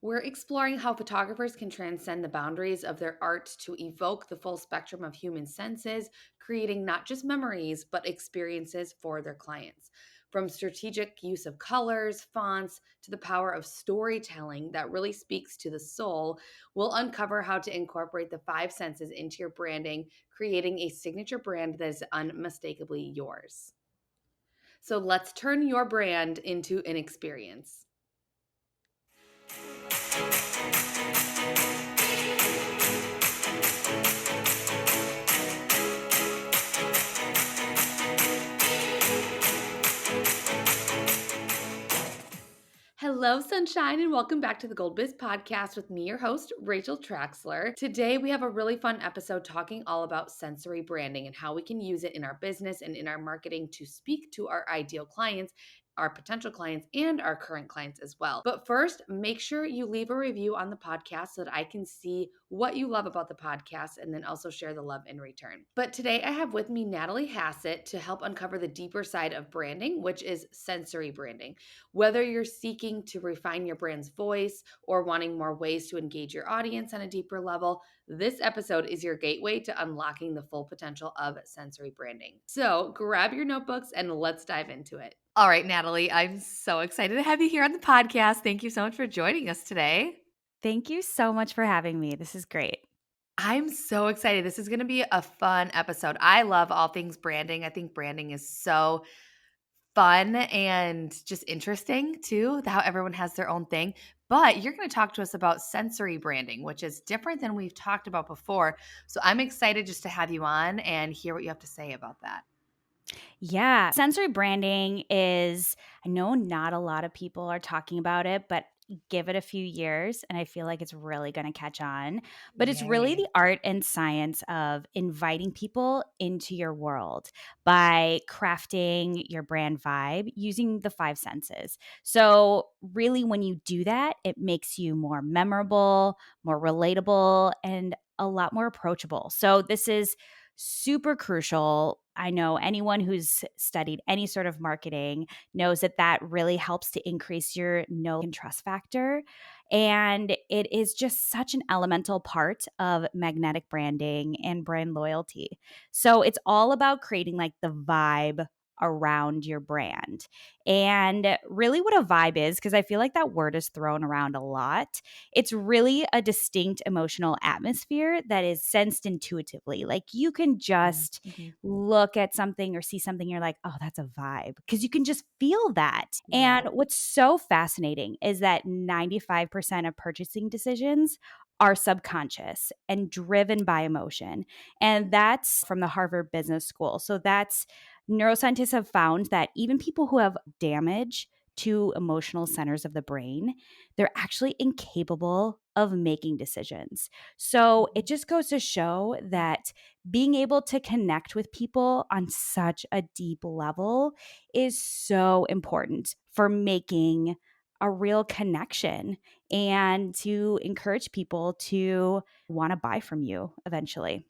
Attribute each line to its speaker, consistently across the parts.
Speaker 1: We're exploring how photographers can transcend the boundaries of their art to evoke the full spectrum of human senses, creating not just memories, but experiences for their clients. From strategic use of colors, fonts, to the power of storytelling that really speaks to the soul, we'll uncover how to incorporate the five senses into your branding, creating a signature brand that is unmistakably yours. So let's turn your brand into an experience. Hello, sunshine, and welcome back to the Gold Biz podcast with me, your host, Rachel Traxler. Today, we have a really fun episode talking all about sensory branding and how we can use it in our business and in our marketing to speak to our ideal clients, our potential clients, and our current clients as well. But first, make sure you leave a review on the podcast so that I can see what you love about the podcast and then also share the love in return. But today, I have with me Natalie Hassett to help uncover the deeper side of branding, which is sensory branding. Whether you're seeking to refine your brand's voice or wanting more ways to engage your audience on a deeper level, this episode is your gateway to unlocking the full potential of sensory branding. So grab your notebooks and let's dive into it. All right, Natalie, I'm so excited to have you here on the podcast. Thank you so much for joining us today.
Speaker 2: Thank you so much for having me. This is great.
Speaker 1: I'm so excited. This is going to be a fun episode. I love all things branding. I think branding is so fun and just interesting too, how everyone has their own thing. But you're going to talk to us about sensory branding, which is different than we've talked about before. So I'm excited just to have you on and hear what you have to say about that.
Speaker 2: Yeah, sensory branding is, I know not a lot of people are talking about it, but give it a few years and I feel like it's really going to catch on. But it's really
Speaker 1: Yay.
Speaker 2: the art and science of inviting people into your world by crafting your brand vibe using the five senses. So, really, when you do that, it makes you more memorable, more relatable, and a lot more approachable. So, this is super crucial. I know anyone who's studied any sort of marketing knows that that really helps to increase your know and trust factor. And it is just such an elemental part of magnetic branding and brand loyalty. So it's all about creating like the vibe around your brand. And really, what a vibe is, because I feel like that word is thrown around a lot, it's really a distinct emotional atmosphere that is sensed intuitively. Like you can just
Speaker 1: Mm-hmm.
Speaker 2: look at something or see something, you're like, oh, that's a vibe, because you can just feel that.
Speaker 1: Yeah.
Speaker 2: And what's so fascinating is that 95% of purchasing decisions are subconscious and driven by emotion. And that's from the Harvard Business School. So that's neuroscientists have found that even people who have damage to emotional centers of the brain, they're actually incapable of making decisions. So it just goes to show that being able to connect with people on such a deep level is so important for making a real connection and to encourage people to want to buy from you eventually.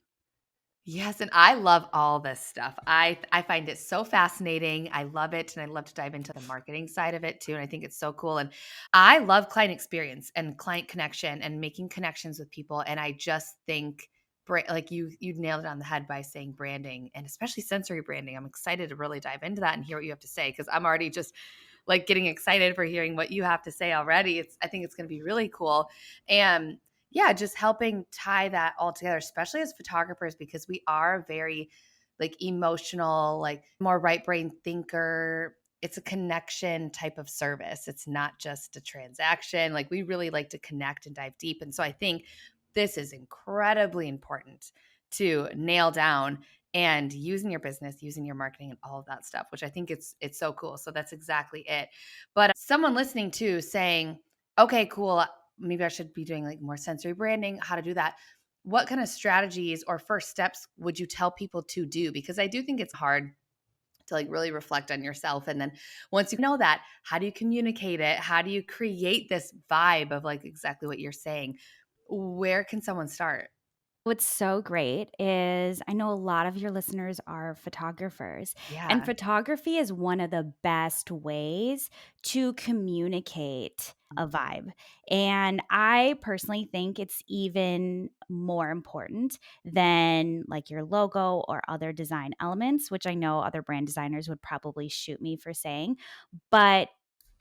Speaker 1: Yes, and I love all this stuff. I find it so fascinating. I love it, and I love to dive into the marketing side of it too. And I think it's so cool. And I love client experience and client connection and making connections with people. And I just think, like you nailed it on the head by saying branding and especially sensory branding. I'm excited to really dive into that and hear what you have to say because I'm already just like getting excited for hearing what you have to say already. I think it's going to be really cool. And yeah, just helping tie that all together, especially as photographers, because we are very like emotional, like more right brain thinker. It's a connection type of service. It's not just a transaction. Like we really like to connect and dive deep. And so I think this is incredibly important to nail down and using your business, using your marketing and all of that stuff, which I think it's so cool. So that's exactly it. But someone listening to saying, okay, cool, maybe I should be doing like more sensory branding, how to do that. What kind of strategies or first steps would you tell people to do? Because I do think it's hard to like really reflect on yourself. And then once you know that, how do you communicate it? How do you create this vibe of like exactly what you're saying? Where can someone start?
Speaker 2: What's so great is I know a lot of your listeners are photographers, and
Speaker 1: Yeah.
Speaker 2: photography is one of the best ways to communicate a vibe. And I personally think it's even more important than like your logo or other design elements, which I know other brand designers would probably shoot me for saying. But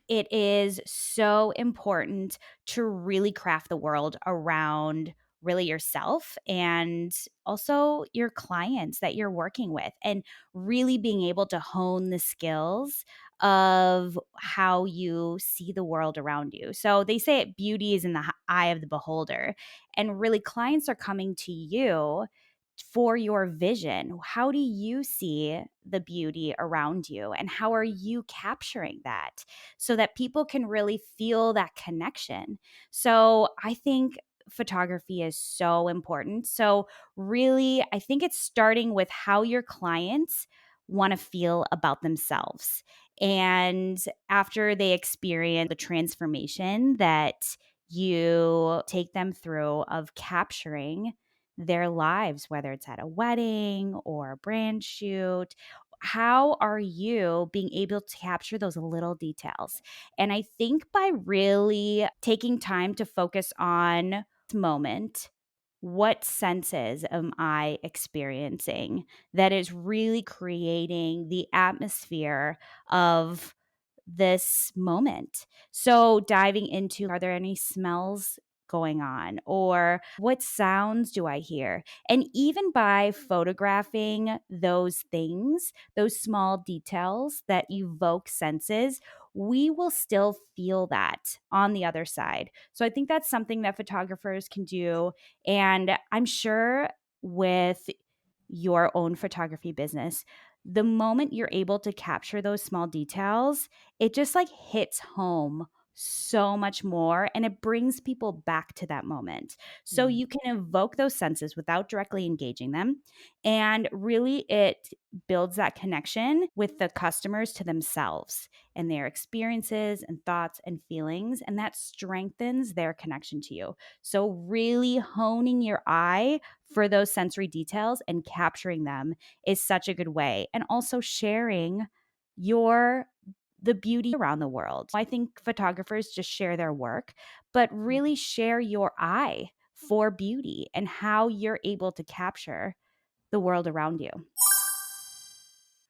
Speaker 2: it is so important to really craft the world around really yourself and also your clients that you're working with, and really being able to hone the skills of how you see the world around you. So they say it, beauty is in the eye of the beholder, and really clients are coming to you for your vision. How do you see the beauty around you, and how are you capturing that so that people can really feel that connection? So I think photography is so important. So, really, I think it's starting with how your clients want to feel about themselves. And after they experience the transformation that you take them through of capturing their lives, whether it's at a wedding or a brand shoot. How are you being able to capture those little details? And I think by really taking time to focus on this moment, what senses am I experiencing that is really creating the atmosphere of this moment? So, diving into, are there any smells going on, or what sounds do I hear? And even by photographing those things, those small details that evoke senses, we will still feel that on the other side. So I think that's something that photographers can do. And I'm sure with your own photography business, the moment you're able to capture those small details, it just like hits home so much more, and it brings people back to that moment. So
Speaker 1: Mm.
Speaker 2: you can evoke those senses without directly engaging them. And really, it builds that connection with the customers to themselves and their experiences and thoughts and feelings. And that strengthens their connection to you. So, really honing your eye for those sensory details and capturing them is such a good way. And also sharing your the beauty around the world. I think photographers just share their work, but really share your eye for beauty and how you're able to capture the world around you.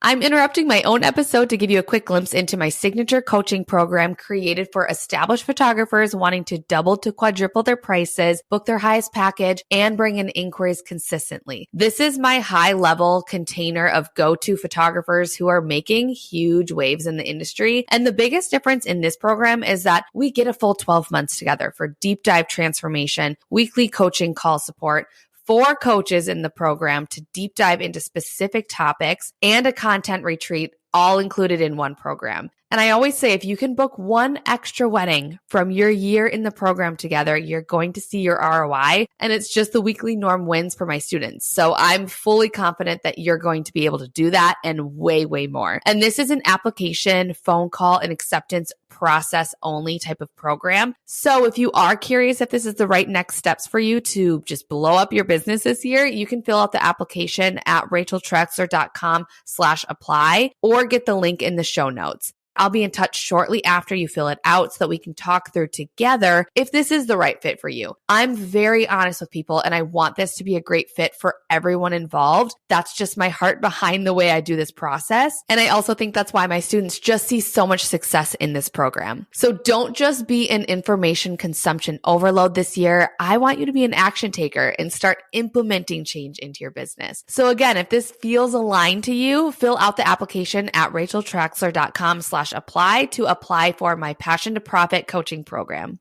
Speaker 1: I'm interrupting my own episode to give you a quick glimpse into my signature coaching program created for established photographers wanting to double to quadruple their prices, book their highest package, and bring in inquiries consistently. This is my high level container of go-to photographers who are making huge waves in the industry. And the biggest difference in this program is that we get a full 12 months together for deep dive transformation, weekly coaching call support, 4 coaches in the program to deep dive into specific topics, and a content retreat all included in one program. And I always say, if you can book one extra wedding from your year in the program together, you're going to see your ROI. And it's just the weekly norm wins for my students. So I'm fully confident that you're going to be able to do that and way, way more. And this is an application, phone call, and acceptance process only type of program. So if you are curious if this is the right next steps for you to just blow up your business this year, you can fill out the application at racheltrexler.com/apply or get the link in the show notes. I'll be in touch shortly after you fill it out so that we can talk through together if this is the right fit for you. I'm very honest with people, and I want this to be a great fit for everyone involved. That's just my heart behind the way I do this process. And I also think that's why my students just see so much success in this program. So don't just be an information consumption overload this year. I want you to be an action taker and start implementing change into your business. So again, if this feels aligned to you, fill out the application at racheltraxler.com/apply to apply for my Passion to Profit coaching program.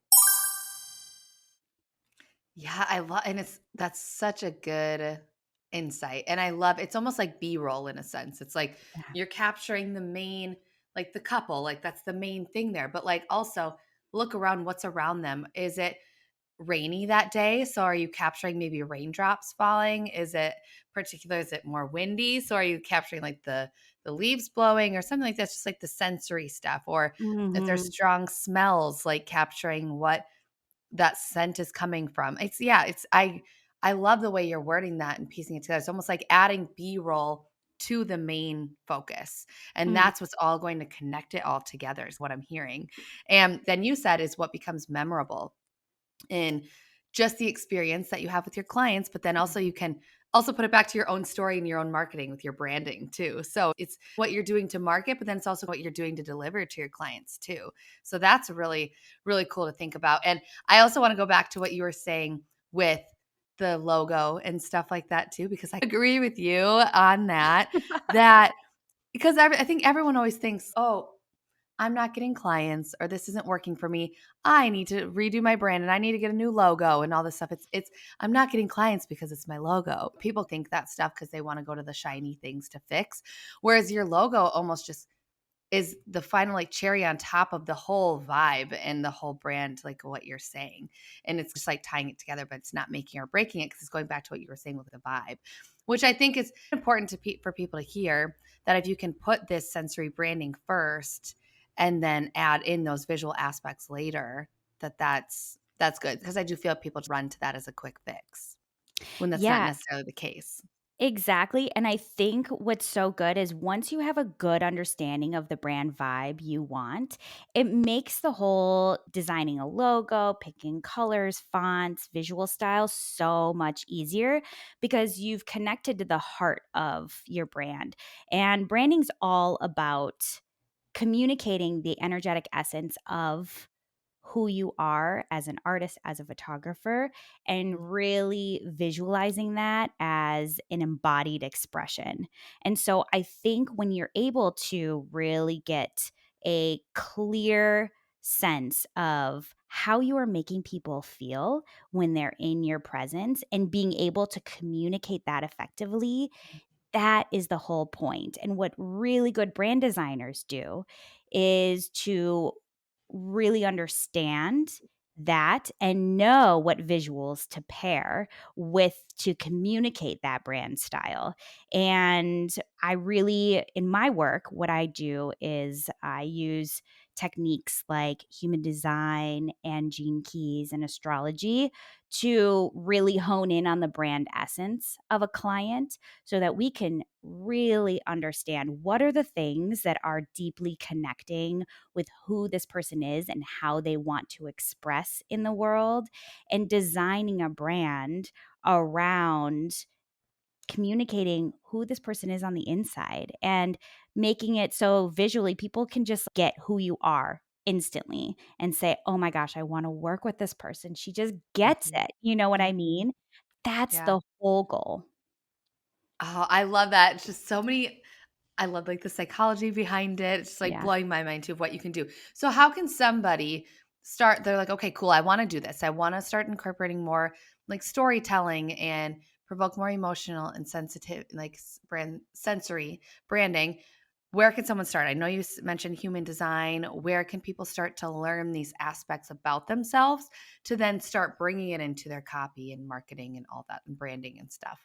Speaker 1: Yeah, I love, and that's such a good insight. And I love, it's almost like B-roll in a sense. It's like
Speaker 2: Yeah.
Speaker 1: you're capturing the main, like the couple, like that's the main thing there. But like also look around what's around them. Is it rainy that day? So are you capturing maybe raindrops falling? Is it particular? Is it more windy? So are you capturing like the leaves blowing or something like that? Just like the sensory stuff. Or if there's
Speaker 2: Mhm.
Speaker 1: strong smells, like capturing what that scent is coming from. It's yeah, it's I love the way you're wording that and piecing it together. It's almost like adding B-roll to the main focus. And
Speaker 2: Mm.
Speaker 1: that's what's all going to connect it all together is what I'm hearing. And then you said is what becomes memorable in just the experience that you have with your clients, but then also you can also put it back to your own story and your own marketing with your branding too. So it's what you're doing to market, but then it's also what you're doing to deliver to your clients too. So that's really, really cool to think about. And I also want to go back to what you were saying with the logo and stuff like that too, because I agree with you on that. That because I think everyone always thinks, oh, I'm not getting clients or this isn't working for me. I need to redo my brand and I need to get a new logo and all this stuff. It's I'm not getting clients because it's my logo. People think that stuff because they want to go to the shiny things to fix. Whereas your logo almost just is the final like cherry on top of the whole vibe and the whole brand, like what you're saying. And it's just like tying it together, but it's not making or breaking it because it's going back to what you were saying with the vibe, which I think is important for people to hear that if you can put this sensory branding first and then add in those visual aspects later, that's good because I do feel people just run to that as a quick fix when that's not
Speaker 2: Yeah,
Speaker 1: necessarily the case.
Speaker 2: exactly, and I think what's so good is once you have a good understanding of the brand vibe you want, it makes the whole designing a logo, picking colors, fonts, visual style so much easier because you've connected to the heart of your brand. And branding's all about communicating the energetic essence of who you are as an artist, as a photographer, and really visualizing that as an embodied expression. And so I think when you're able to really get a clear sense of how you are making people feel when they're in your presence and being able to communicate that effectively, that is the whole point. And what really good brand designers do is to really understand that and know what visuals to pair with to communicate that brand style. And I really, in my work, what I do is I use techniques like human design and gene keys and astrology to really hone in on the brand essence of a client so that we can really understand what are the things that are deeply connecting with who this person is and how they want to express in the world, and designing a brand around communicating who this person is on the inside and making it so visually people can just get who you are instantly and say, "Oh my gosh, I want to work with this person. She just gets
Speaker 1: Mhm.
Speaker 2: it." You know what I
Speaker 1: Mhm.
Speaker 2: mean? That's
Speaker 1: Yeah.
Speaker 2: the whole goal.
Speaker 1: Oh, I love that. It's just so many I love, like, the psychology behind it. It's, like,
Speaker 2: Yeah.
Speaker 1: blowing my mind too of what you can do. So how can somebody start they're like, "Okay, cool. I wanna do this. I wanna start incorporating more, like, storytelling and provoke more emotional and sensitive like, sensory branding." Where can someone start? I know you mentioned human design. Where can people start to learn these aspects about themselves to then start bringing it into their copy and marketing and all that and branding and stuff?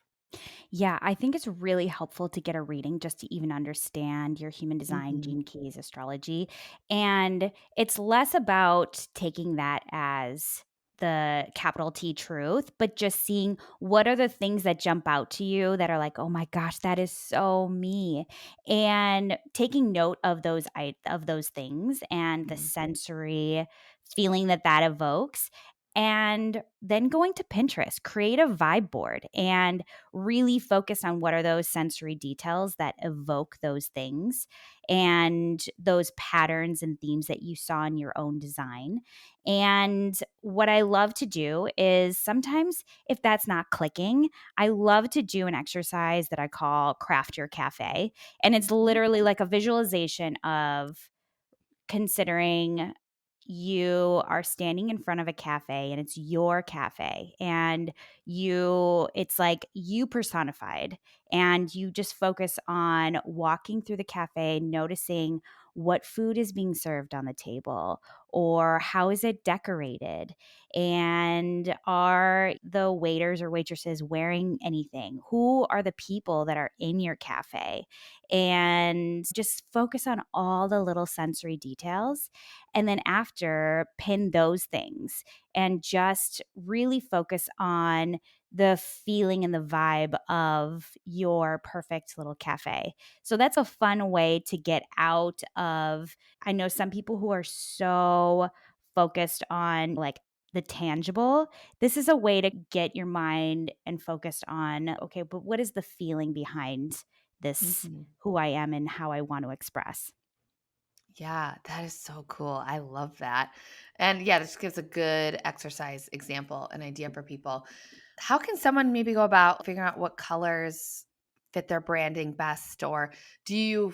Speaker 2: Yeah, I think it's really helpful to get a reading just to even understand your human design,
Speaker 1: Mhm.
Speaker 2: gene keys, astrology. And it's less about taking that as the capital T truth, but just seeing what are the things that jump out to you that are like, oh my gosh, that is so me. And taking note of those things and the
Speaker 1: Mhm.
Speaker 2: sensory feeling that that evokes. And then going to Pinterest, create a vibe board and really focus on what are those sensory details that evoke those things and those patterns and themes that you saw in your own design. And what I love to do is sometimes if that's not clicking, I love to do an exercise that I call craft your cafe. And it's literally like a visualization of considering you are standing in front of a cafe and it's your cafe and it's like you personified and you just focus on walking through the cafe, noticing what food is being served on the table or how is it decorated, and are the waiters or waitresses wearing anything, who are the people that are in your cafe, and just focus on all the little sensory details. And then after, pin those things and just really focus on the feeling and the vibe of your perfect little cafe. So that's a fun way to get out of, I know some people who are so focused on like the tangible. This is a way to get your mind and focused on, okay, but what is the feeling behind this,
Speaker 1: Mhm.
Speaker 2: who I am and how I want to express?
Speaker 1: Yeah, that is so cool. I love that. And yeah, this gives a good exercise example, an idea for people. How can someone maybe go about figuring out what colors fit their branding best? Or do you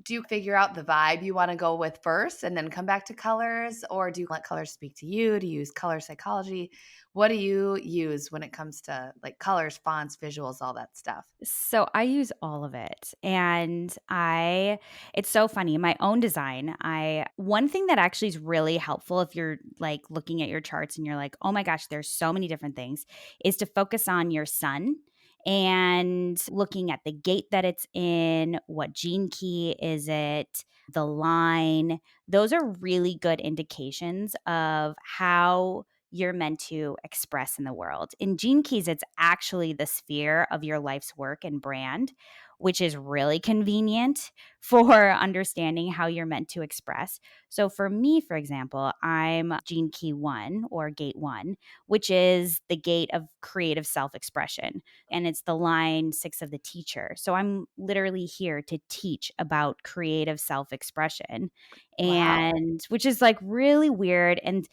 Speaker 1: do you figure out the vibe you want to go with first and then come back to colors? Or do you let colors speak to you? Do you use color psychology? What do you use when it comes to like colors, fonts, visuals, all that stuff?
Speaker 2: So I use all of it. And I it's so funny. In my own design, I one thing that actually is really helpful if you're like looking at your charts and you're like, "Oh my gosh, there's so many different things," is to focus on your sun and looking at the gate that it's in, what gene key is it, the line. Those are really good indications of how you're meant to express in the world. In Gene Keys, it's actually the sphere of your life's work and brand, which is really convenient for understanding how you're meant to express. So for me, for example, I'm Gene Key 1 or Gate 1, which is the gate of creative self expression. And it's the line 6 of the teacher. So I'm literally here to teach about creative self expression,
Speaker 1: Wow.
Speaker 2: and which is like really weird. And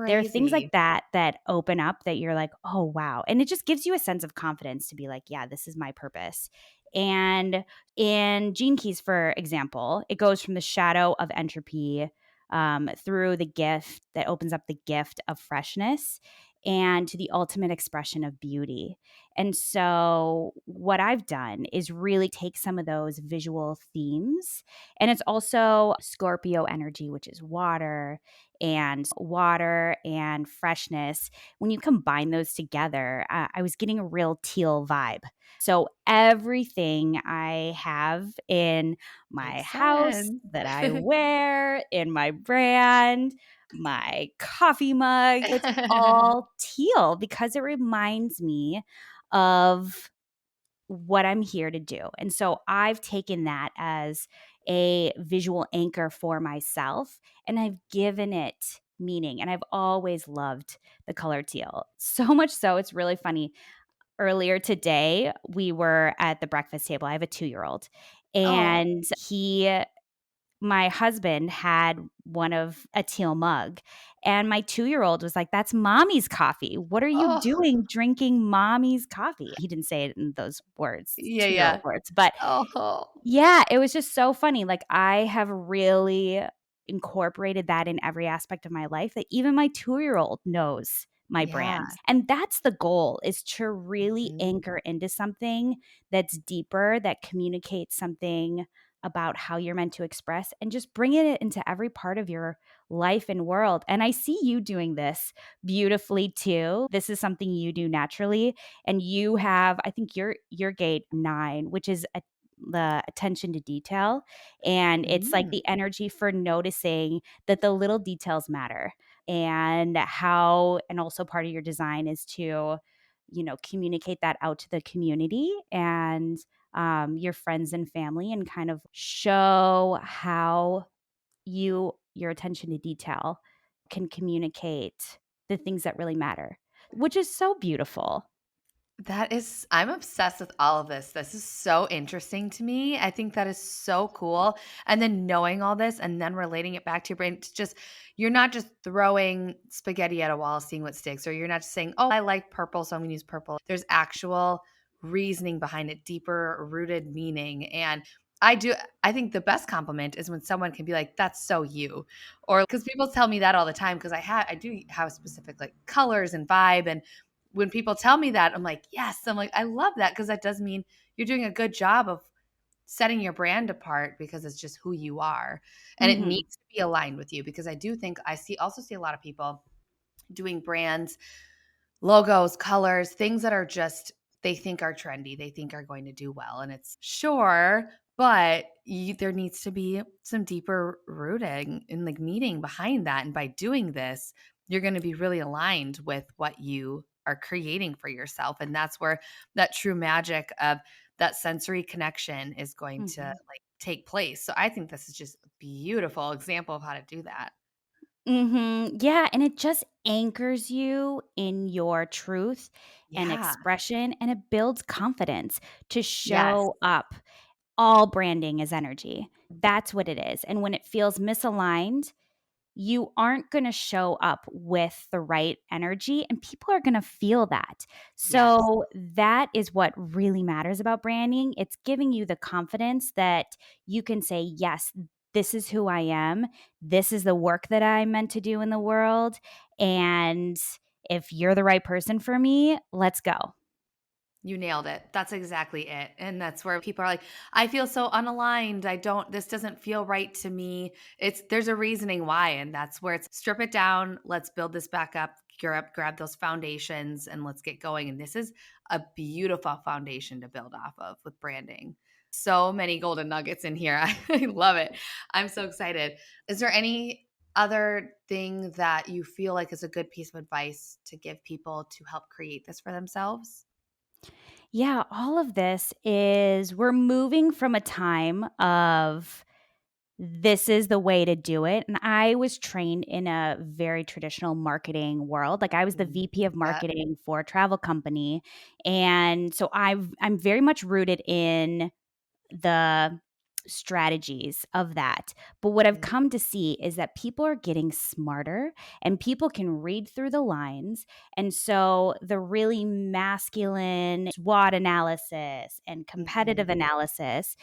Speaker 2: there are things like
Speaker 1: Crazy.
Speaker 2: that that open up that you're like, "Oh, wow." And it just gives you a sense of confidence to be like, "Yeah, this is my purpose." And in Gene Keys, for example, it goes from the shadow of entropy, through the gift that opens up the gift of freshness and to the ultimate expression of beauty. And so, what I've done is really take some of those visual themes, and it's also Scorpio energy, which is water and freshness. When you combine those together, I was getting a real teal vibe. So everything I have in my
Speaker 1: Makes
Speaker 2: house
Speaker 1: sense.
Speaker 2: that I wear, in my brand, my coffee mug, it's all teal because it reminds me of what I'm here to do. And so I've taken that as a visual anchor for myself and I've given it meaning. And I've always loved the color teal. So much so, it's really funny. Earlier today, we were at the breakfast table. I have a 2-year-old,
Speaker 1: Oh.
Speaker 2: and my husband had one of a teal mug, and my 2-year-old was like, "That's mommy's coffee. What are you
Speaker 1: Oh.
Speaker 2: doing drinking mommy's coffee?" He didn't say it in those words,
Speaker 1: Yeah,
Speaker 2: two-year-old
Speaker 1: yeah.
Speaker 2: words, but
Speaker 1: Oh.
Speaker 2: yeah, it was just so funny. Like, I have really incorporated that in every aspect of my life that even my 2-year-old knows my
Speaker 1: Yeah.
Speaker 2: brand. And that's the goal, is to really
Speaker 1: Mhm.
Speaker 2: anchor into something that's deeper, that communicates something about how you're meant to express and just bring it into every part of your life and world. And I see you doing this beautifully too. This is something you do naturally, and you have, I think your gate 9, which is the attention to detail, and it's like
Speaker 1: Mm.
Speaker 2: the energy for noticing that the little details matter, and how, and also part of your design is to, communicate that out to the community and your friends and family, and kind of show how your attention to detail can communicate the things that really matter, which is so beautiful.
Speaker 1: That is I'm obsessed with all of this. This is so interesting to me. I think that is so cool. And then knowing all this and then relating it back to your brain, it's just you're not just throwing spaghetti at a wall, seeing what sticks, or you're not just saying, "Oh, I like purple, so I'm gonna use purple." There's actual reasoning behind it, deeper rooted meaning. And I think the best compliment is when someone can be like, "That's so you." Or because people tell me that all the time because I do have specific like colors and vibe, and when people tell me that, I'm like, "Yes." I'm like, "I love that," because that does mean you're doing a good job of setting your brand apart because it's just who you are, and it
Speaker 2: Mhm.
Speaker 1: needs to be aligned with you because I do think I see a lot of people doing brands, logos, colors, things that are just they think are trendy, they think are going to do well, and it's sure, but there needs to be some deeper rooting and like meaning behind that, and by doing this, you're going to be really aligned with what you are creating for yourself. And that's where that true magic of that sensory connection is going to
Speaker 2: Mhm.
Speaker 1: like take place. So I think this is just a beautiful example of how to do that.
Speaker 2: Mhm. Yeah, and it just anchors you in your truth and
Speaker 1: Yeah.
Speaker 2: expression, and it builds confidence to
Speaker 1: Yes.
Speaker 2: show up. All branding is energy. That's what it is, and when it feels misaligned, you aren't gonna show up with the right energy, and people are gonna feel that.
Speaker 1: Yes.
Speaker 2: So, that is what really matters about branding. It's giving you the confidence that you can say, "Yes, this is who I am. This is the work that I'm meant to do in the world, and if you're the right person for me, let's go."
Speaker 1: You nailed it. That's exactly it. And that's where people are like, I feel so unaligned. This doesn't feel right to me. There's a reasoning why. And that's where it's strip it down. Let's build this back up, grab those foundations and let's get going. And this is a beautiful foundation to build off of with branding. So many golden nuggets in here. I love it. I'm so excited. Is there any other thing that you feel like is a good piece of advice to give people to help create this for themselves?
Speaker 2: Yeah, all of this is we're moving from a time of this is the way to do it. And I was trained in a very traditional marketing world. Like I was the
Speaker 1: Mhm.
Speaker 2: VP of
Speaker 1: Yeah.
Speaker 2: marketing for a travel company. And so I'm very much rooted in the strategies of that. But what I've
Speaker 1: Mhm.
Speaker 2: come to see is that people are getting smarter and people can read through the lines. And so the really masculine SWOT analysis and
Speaker 1: Mhm.
Speaker 2: competitive analysis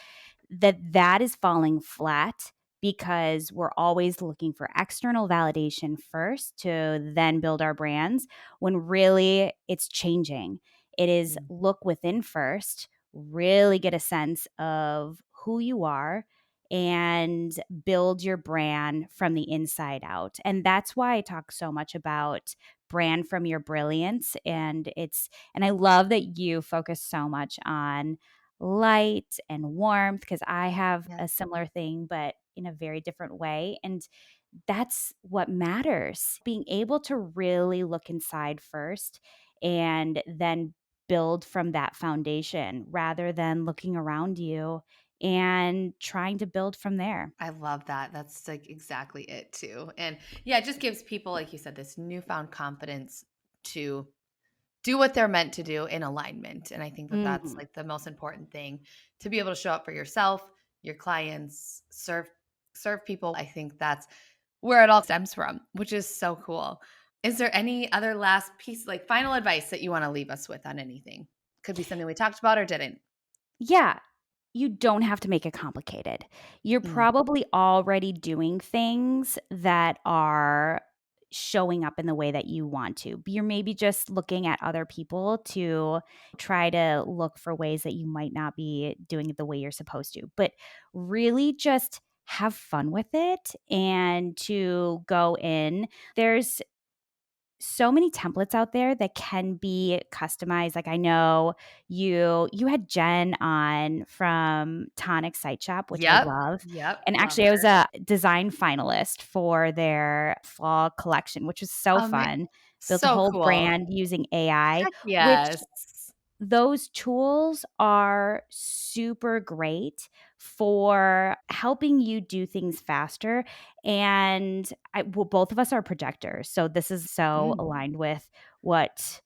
Speaker 2: that is falling flat because we're always looking for external validation first to then build our brands when really it's changing. It is
Speaker 1: Mhm.
Speaker 2: look within first, really get a sense of who you are and build your brand from the inside out. And that's why I talk so much about brand from your brilliance and I love that you focus so much on light and warmth because I have
Speaker 1: Yeah.
Speaker 2: a similar thing, but in a very different way. And that's what matters. Being able to really look inside first and then build from that foundation rather than looking around you and trying to build from there.
Speaker 1: I love that. That's like exactly it too. And yeah, it just gives people, like you said, this newfound confidence to do what they're meant to do in alignment. And I think that that's
Speaker 2: Mhm.
Speaker 1: like the most important thing to be able to show up for yourself, your clients, serve people. I think that's where it all stems from, which is so cool. Is there any other last piece, like final advice that you want to leave us with on anything? Could be something we talked about or didn't.
Speaker 2: Yeah, you don't have to make it complicated. You're
Speaker 1: Mm.
Speaker 2: probably already doing things that are showing up in the way that you want to. You're maybe just looking at other people to try to look for ways that you might not be doing it the way you're supposed to. But really just have fun with it and to go in. There's so many templates out there that can be customized. Like I know you had Jen on from Tonic Site Shop, which I
Speaker 1: Yep.
Speaker 2: love.
Speaker 1: Yep.
Speaker 2: And
Speaker 1: Love
Speaker 2: actually I was
Speaker 1: her.
Speaker 2: a design finalist for their fall collection, which was so
Speaker 1: Ama
Speaker 2: fun. Built a
Speaker 1: So
Speaker 2: whole
Speaker 1: cool.
Speaker 2: brand using AI,
Speaker 1: Heck
Speaker 2: which
Speaker 1: yes.
Speaker 2: those tools are super great for helping you do things faster. And both of us are projectors. So this is so
Speaker 1: Mm,
Speaker 2: aligned with what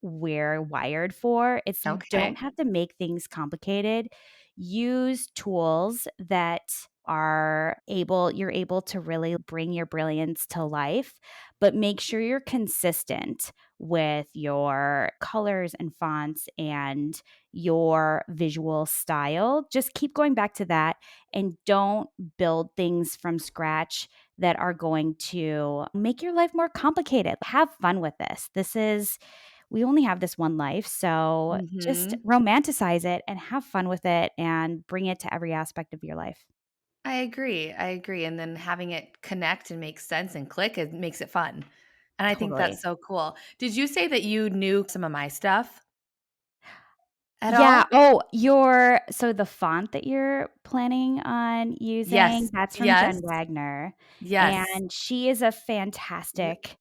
Speaker 2: we're wired for. It's you don't
Speaker 1: okay.
Speaker 2: have to make things complicated. Use tools that you're able to really bring your brilliance to life, but make sure you're consistent with your colors and fonts and your visual style. Just keep going back to that and don't build things from scratch that are going to make your life more complicated. Have fun with this. We only have this one life, so just
Speaker 1: Mhm.
Speaker 2: romanticize it and have fun with it and bring it to every aspect of your life.
Speaker 1: I agree, and then having it connect and make sense and click, it makes it fun, and I think that's
Speaker 2: Totally.
Speaker 1: so cool. Did you say that you knew some of my stuff at
Speaker 2: Yeah.
Speaker 1: all?
Speaker 2: Oh, so the font that you're planning on using,
Speaker 1: Yes.
Speaker 2: that's from
Speaker 1: Yes.
Speaker 2: Jen Wagner,
Speaker 1: Yes.
Speaker 2: and she is a
Speaker 1: Yep.
Speaker 2: fantastic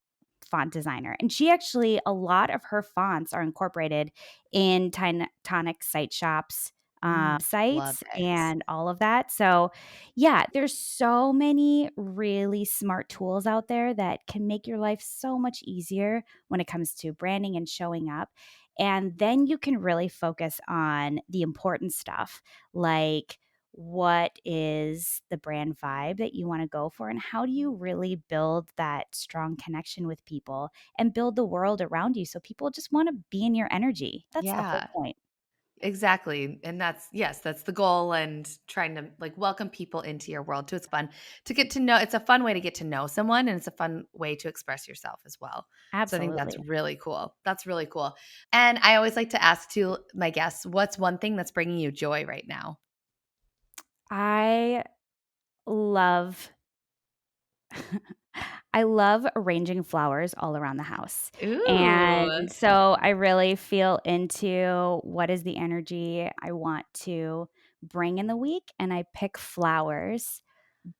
Speaker 2: font designer. And she actually, a lot of her fonts are incorporated in Tonic site shops
Speaker 1: Love
Speaker 2: sites
Speaker 1: it.
Speaker 2: and all of that. So, yeah, there's so many really smart tools out there that can make your life so much easier when it comes to branding and showing up. And then you can really focus on the important stuff like what is the brand vibe that you want to go for and how do you really build that strong connection with people and build the world around you so people just want to be in your energy. That's the whole
Speaker 1: Yeah.
Speaker 2: point.
Speaker 1: Exactly, and that's yes, that's the goal and trying to, like, welcome people into your world too. It's fun to get to know it's a fun way to get to know someone, and it's a fun way to express yourself as well. So I think that's
Speaker 2: Absolutely.
Speaker 1: really cool. That's really cool. And I always like to ask to my guests, what's one thing that's bringing you joy right now?
Speaker 2: I love I love arranging flowers all around the house.
Speaker 1: Ooh,
Speaker 2: And so I really feel into what is the energy I want to bring in the week and I pick flowers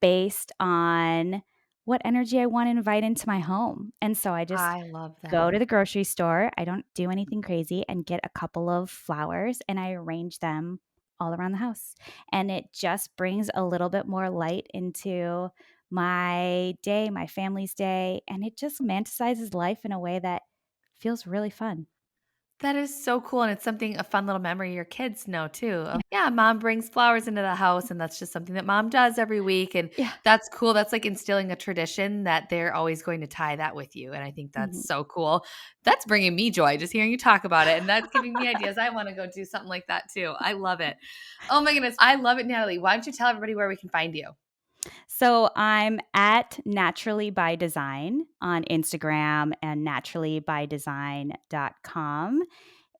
Speaker 2: based on what energy I want to invite into my home. And so I just
Speaker 1: I love
Speaker 2: go to
Speaker 1: that.
Speaker 2: the grocery store, I don't do anything crazy, and get a couple of flowers and I arrange them all around the house. And it just brings a little bit more light into my day, my family's day, and it just romanticizes life in a way that feels really fun.
Speaker 1: That is so cool, and it's something a fun little memory your kids know too
Speaker 2: Yeah.
Speaker 1: of, yeah, mom brings flowers into the house, and that's just something that mom does every week, and
Speaker 2: Yeah.
Speaker 1: that's cool. That's like instilling a tradition that they're always going to tie that with you, and I think that's
Speaker 2: Mhm.
Speaker 1: so cool. That's bringing me joy just hearing you talk about it, and that's giving me ideas. I wanna go do something like that too. I love it. Oh my goodness, I love it, Natalie. Why don't you tell everybody where we can find you?
Speaker 2: So I'm at Naturally by Design on Instagram and naturallybydesign.com.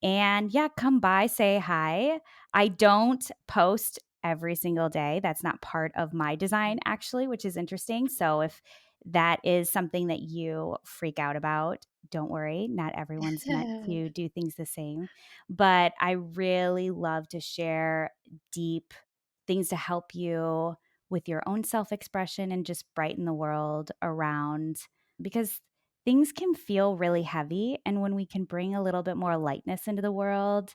Speaker 2: And yeah, come by, say hi. I don't post every single day. That's not part of my design, actually, which is interesting. So if that is something that you freak out about, don't worry. Not everyone's meant to do things the same. But I really love to share deep things to help you with your own self expression and just brighten the world around because things can feel really heavy. And when we can bring a little bit more lightness into the world,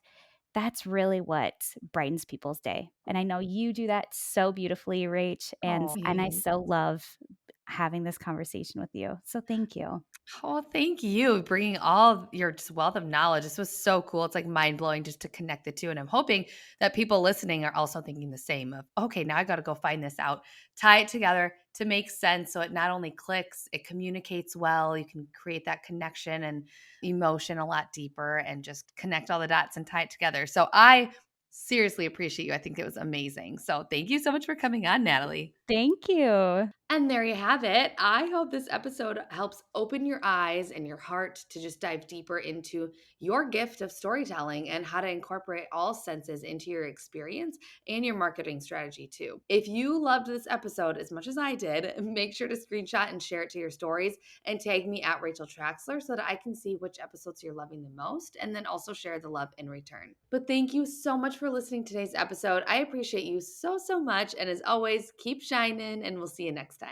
Speaker 2: that's really what brightens people's day. And I know you do that so beautifully, Rach. And I
Speaker 1: Oh.
Speaker 2: so love having this conversation with you. So thank you.
Speaker 1: Oh, thank you bringing all of your just wealth of knowledge. This was so cool. It's like mind blowing just to connect the two. And I'm hoping that people listening are also thinking the same of, okay, now I got to go find this out, tie it together to make sense. So it not only clicks, it communicates well. You can create that connection and emotion a lot deeper and just connect all the dots and tie it together. So I seriously appreciate you. I think it was amazing. So thank you so much for coming on, Natalie.
Speaker 2: Thank you.
Speaker 1: And there you have it. I hope this episode helps open your eyes and your heart to just dive deeper into your gift of storytelling and how to incorporate all senses into your experience and your marketing strategy too. If you loved this episode as much as I did, make sure to screenshot and share it to your stories and tag me at Rachel Traxler so that I can see which episodes you're loving the most and then also share the love in return. But thank you so much for listening to today's episode. I appreciate you so, so much. And as always, keep shining and we'll see you next time.